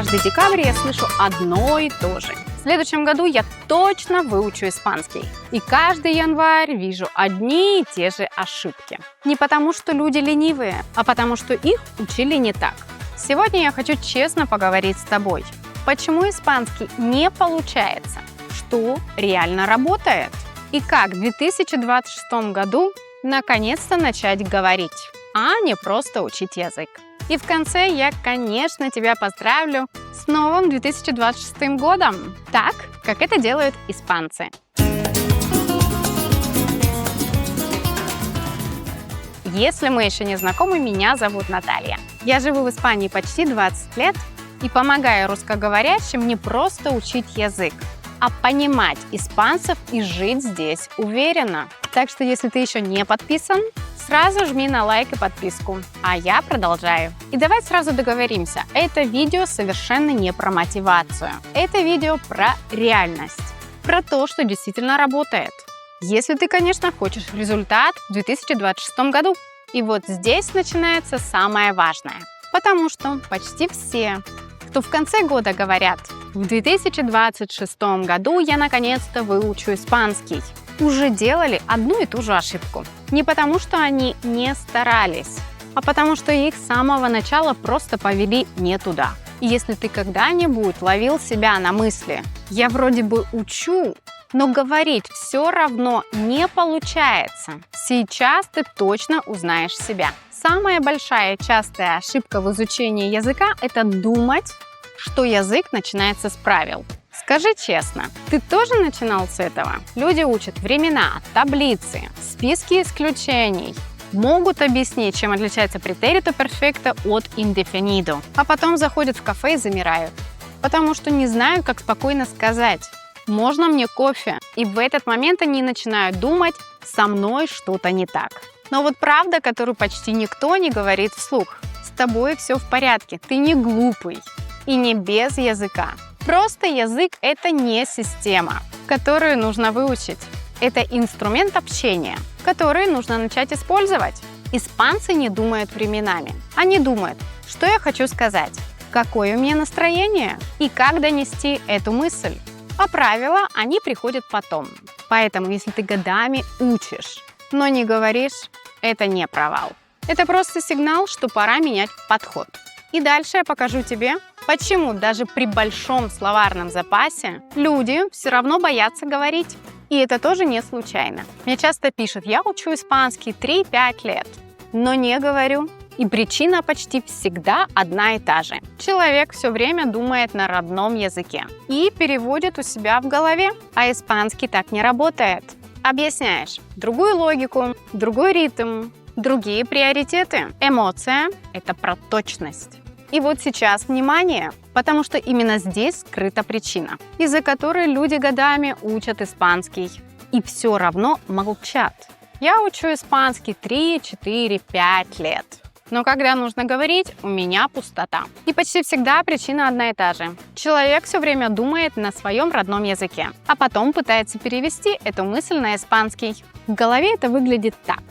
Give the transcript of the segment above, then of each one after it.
каждый декабрь я слышу одно и то же. В следующем году я точно выучу испанский. И каждый январь вижу одни и те же ошибки. Не потому, что люди ленивые, а потому, что их учили не так. Сегодня я хочу честно поговорить с тобой. Почему испанский не получается? Что реально работает? И как в 2026 году наконец-то начать говорить, а не просто учить язык. И в конце я, конечно, тебя поздравлю с новым 2026 годом, так, как это делают испанцы. Если мы еще не знакомы, меня зовут Наталья. Я живу в Испании почти 20 лет и помогаю русскоговорящим не просто учить язык, а понимать испанцев и жить здесь уверенно. Так что, если ты еще не подписан, сразу жми на лайк и подписку. А я продолжаю. И давай сразу договоримся. Это видео совершенно не про мотивацию. Это видео про реальность. Про то, что действительно работает. Если ты, конечно, хочешь результат в 2026 году. И вот здесь начинается самое важное. Потому что почти все, кто в конце года говорят: в 2026 году я наконец-то выучу испанский, уже делали одну и ту же ошибку. Не потому, что они не старались, а потому, что их с самого начала просто повели не туда. И если ты когда-нибудь ловил себя на мысли: я вроде бы учу, но говорить все равно не получается, сейчас ты точно узнаешь себя. Самая большая частая ошибка в изучении языка – это думать, что язык начинается с правил. Скажи честно, ты тоже начинал с этого? Люди учат времена, таблицы, списки исключений. Могут объяснить, чем отличается претерито перфекто от индефинидо. А потом заходят в кафе и замирают. Потому что не знают, как спокойно сказать: «Можно мне кофе?» И в этот момент они начинают думать: «Со мной что-то не так». Но вот правда, которую почти никто не говорит вслух: с тобой все в порядке, ты не глупый и не без языка. Просто язык – это не система, которую нужно выучить. Это инструмент общения, который нужно начать использовать. Испанцы не думают временами. Они думают: что я хочу сказать, какое у меня настроение и как донести эту мысль. А правила, они приходят потом. Поэтому, если ты годами учишь, но не говоришь, это не провал. Это просто сигнал, что пора менять подход. И дальше я покажу тебе, почему даже при большом словарном запасе люди все равно боятся говорить. И это тоже не случайно. Мне часто пишут: я учу испанский 3-5 лет, но не говорю. И причина почти всегда одна и та же. Человек все время думает на родном языке и переводит у себя в голове, а испанский так не работает. Объясняешь другую логику, другой ритм, другие приоритеты. Эмоция – это про точность. И вот сейчас внимание, потому что именно здесь скрыта причина, из-за которой люди годами учат испанский и все равно молчат. Я учу испанский 3, 4, 5 лет. Но когда нужно говорить, у меня пустота. И почти всегда причина одна и та же. Человек все время думает на своем родном языке, а потом пытается перевести эту мысль на испанский. В голове это выглядит так.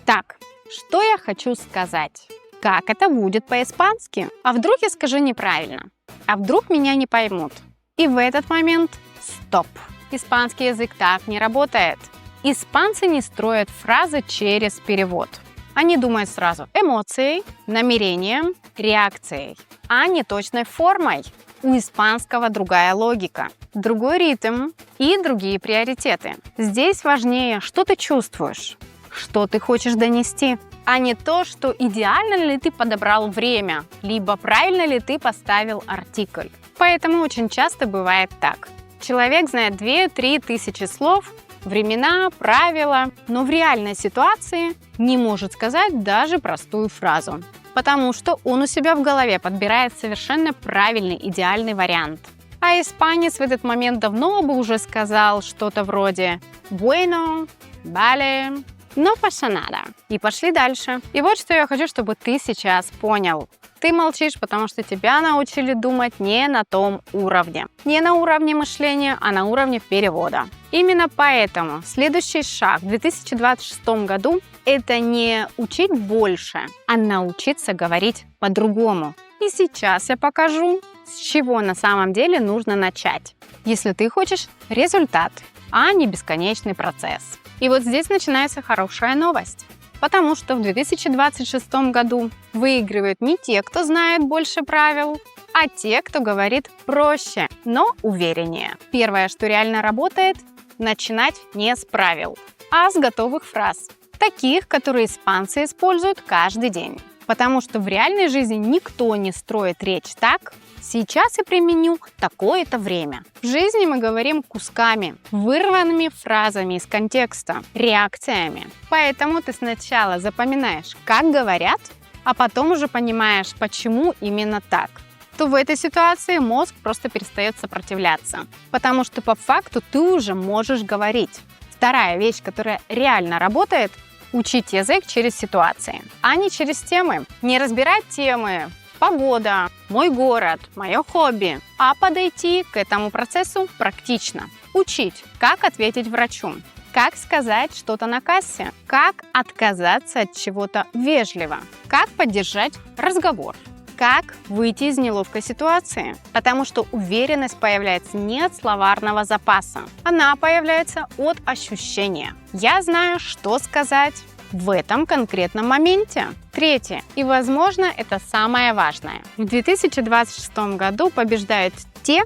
Так, что я хочу сказать? Как это будет по-испански? А вдруг я скажу неправильно? А вдруг меня не поймут? И в этот момент стоп. Испанский язык так не работает. Испанцы не строят фразы через перевод. Они думают сразу эмоцией, намерением, реакцией, а не точной формой. У испанского другая логика, другой ритм и другие приоритеты. Здесь важнее, что ты чувствуешь, что ты хочешь донести, а не то, что идеально ли ты подобрал время, либо правильно ли ты поставил артикль. Поэтому очень часто бывает так. Человек знает 2-3 тысячи слов, времена, правила, но в реальной ситуации не может сказать даже простую фразу, потому что он у себя в голове подбирает совершенно правильный, идеальный вариант. А испанец в этот момент давно бы уже сказал что-то вроде «bueno», «vale», «no pasa nada». И пошли дальше. И вот что я хочу, чтобы ты сейчас понял. Ты молчишь, потому что тебя научили думать не на том уровне. Не на уровне мышления, а на уровне перевода. Именно поэтому следующий шаг в 2026 году – это не учить больше, а научиться говорить по-другому. И сейчас я покажу, с чего на самом деле нужно начать, если ты хочешь результат, а не бесконечный процесс. И вот здесь начинается хорошая новость. Потому что в 2026 году выигрывают не те, кто знает больше правил, а те, кто говорит проще, но увереннее. Первое, что реально работает – начинать не с правил, а с готовых фраз. Таких, которые испанцы используют каждый день. Потому что в реальной жизни никто не строит речь так: сейчас я применю такое-то время. В жизни мы говорим кусками, вырванными фразами из контекста, реакциями. Поэтому ты сначала запоминаешь, как говорят, а потом уже понимаешь, почему именно так. То в этой ситуации мозг просто перестает сопротивляться, потому что по факту ты уже можешь говорить. Вторая вещь, которая реально работает – учить язык через ситуации, а не через темы. Не разбирать темы «погода», «мой город», «мое хобби», а подойти к этому процессу практично. Учить, как ответить врачу, как сказать что-то на кассе, как отказаться от чего-то вежливо, как поддержать разговор, как выйти из неловкой ситуации. Потому что уверенность появляется не от словарного запаса, она появляется от ощущения. Я знаю, что сказать в этом конкретном моменте. Третье, и, возможно, это самое важное. В 2026 году побеждают те,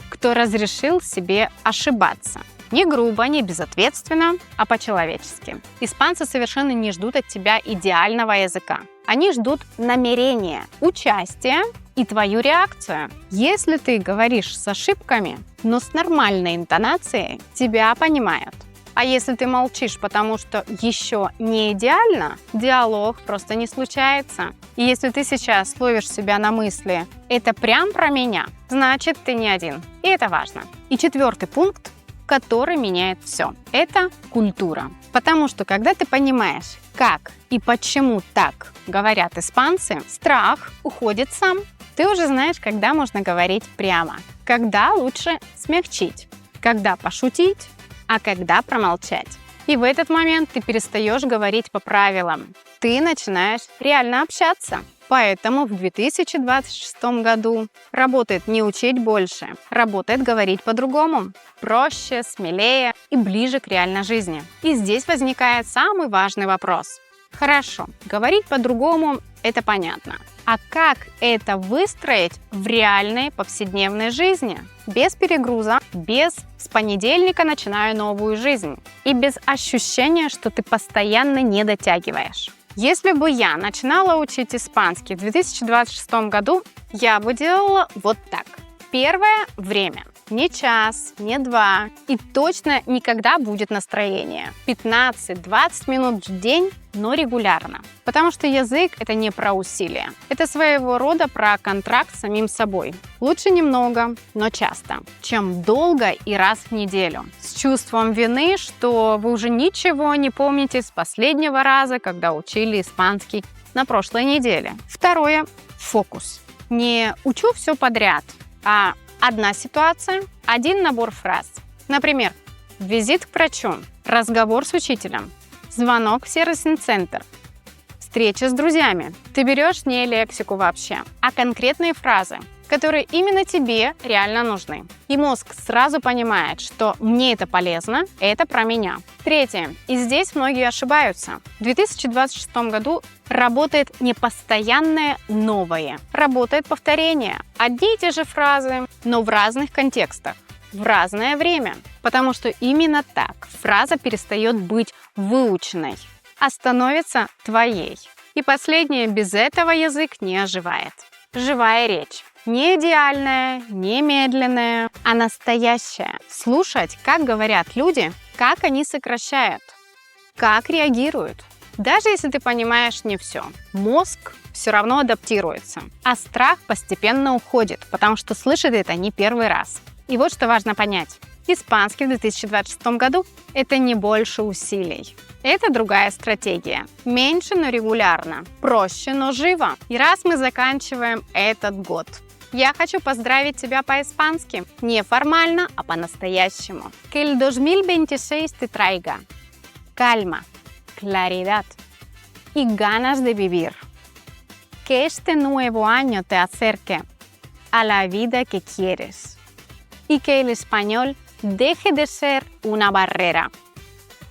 кто разрешил себе ошибаться. Не грубо, не безответственно, а по-человечески. Испанцы совершенно не ждут от тебя идеального языка. Они ждут намерения, участия и твою реакцию. Если ты говоришь с ошибками, но с нормальной интонацией, тебя понимают. А если ты молчишь, потому что еще не идеально, диалог просто не случается. И если ты сейчас ловишь себя на мысли «это прям про меня», значит, ты не один. И это важно. И четвертый пункт, который меняет все. Это культура. Потому что когда ты понимаешь, как и почему так говорят испанцы, страх уходит сам. Ты уже знаешь, когда можно говорить прямо, когда лучше смягчить, когда пошутить, а когда промолчать. И в этот момент ты перестаешь говорить по правилам. Ты начинаешь реально общаться. Поэтому в 2026 году работает не учить больше, работает говорить по-другому. Проще, смелее и ближе к реальной жизни. И здесь возникает самый важный вопрос. Хорошо, говорить по-другому – это понятно. А как это выстроить в реальной повседневной жизни? Без перегруза, без «с понедельника начинаю новую жизнь» и без ощущения, что ты постоянно не дотягиваешь. Если бы я начинала учить испанский в 2026 году, я бы делала вот так. Первое – время. Не час, не два. И точно никогда будет настроение. 15-20 минут в день, но регулярно. Потому что язык – это не про усилия. Это своего рода про контракт с самим собой. Лучше немного, но часто, чем долго и раз в неделю. С чувством вины, что вы уже ничего не помните с последнего раза, когда учили испанский на прошлой неделе. Второе – фокус. Не учу все подряд, а одна ситуация, один набор фраз. Например, визит к врачу, разговор с учителем, звонок в сервисный центр, встреча с друзьями. Ты берешь не лексику вообще, а конкретные фразы, которые именно тебе реально нужны. И мозг сразу понимает, что мне это полезно, это про меня. Третье. И здесь многие ошибаются. В 2026 году работает не постоянное новое. Работает повторение. Одни и те же фразы, но в разных контекстах, в разное время. Потому что именно так фраза перестает быть выученной, а становится твоей. И последнее, без этого язык не оживает. Живая речь. Не идеальная, не медленная, а настоящая. Слушать, как говорят люди, как они сокращают, как реагируют. Даже если ты понимаешь не все, мозг все равно адаптируется, а страх постепенно уходит, потому что слышит это не первый раз. И вот что важно понять. Испанский в 2026 году – это не больше усилий. Это другая стратегия. Меньше, но регулярно. Проще, но живо. И раз мы заканчиваем этот год, я хочу поздравить тебя по-испански. Не формально, а по-настоящему. Que el 2026 te traiga calma, claridad y ganas de vivir. Que este nuevo año te acerque a la vida que quieres y que el español deje de ser una barrera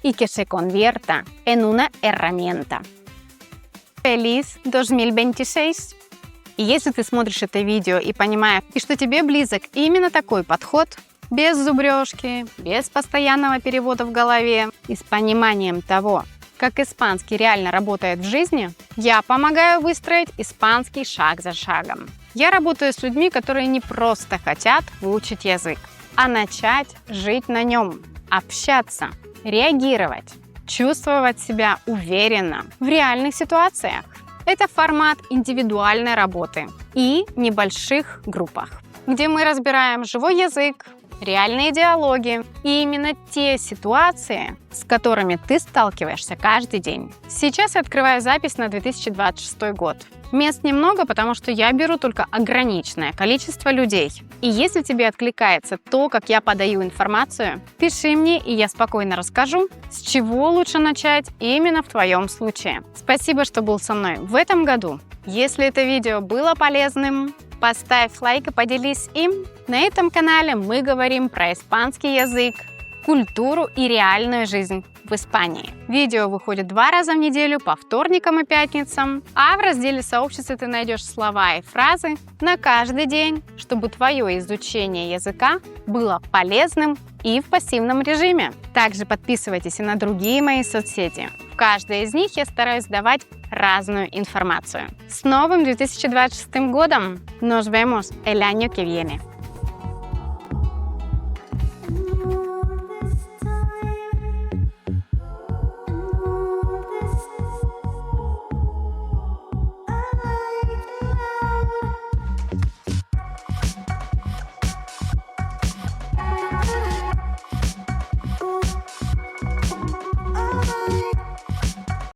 y que se convierta en una herramienta. Feliz 2026! И если ты смотришь это видео и понимаешь, что тебе близок именно такой подход, без зубрежки, без постоянного перевода в голове и с пониманием того, как испанский реально работает в жизни, я помогаю выстроить испанский шаг за шагом. Я работаю с людьми, которые не просто хотят выучить язык, а начать жить на нем, общаться, реагировать, чувствовать себя уверенно в реальных ситуациях. Это формат индивидуальной работы и небольших группах, где мы разбираем живой язык, реальные диалоги и именно те ситуации, с которыми ты сталкиваешься каждый день. Сейчас я открываю запись на 2026 год. Мест немного, потому что я беру только ограниченное количество людей. И если тебе откликается то, как я подаю информацию, пиши мне, и я спокойно расскажу, с чего лучше начать именно в твоем случае. Спасибо, что был со мной в этом году. Если это видео было полезным, поставь лайк и поделись им. На этом канале мы говорим про испанский язык, культуру и реальную жизнь в Испании. Видео выходит 2 раза в неделю по вторникам и пятницам, а в разделе сообщества ты найдешь слова и фразы на каждый день, чтобы твое изучение языка было полезным и в пассивном режиме. Также подписывайтесь и на другие мои соцсети. В каждой из них я стараюсь давать разную информацию. С новым 2026 годом! Nos vemos el año que viene!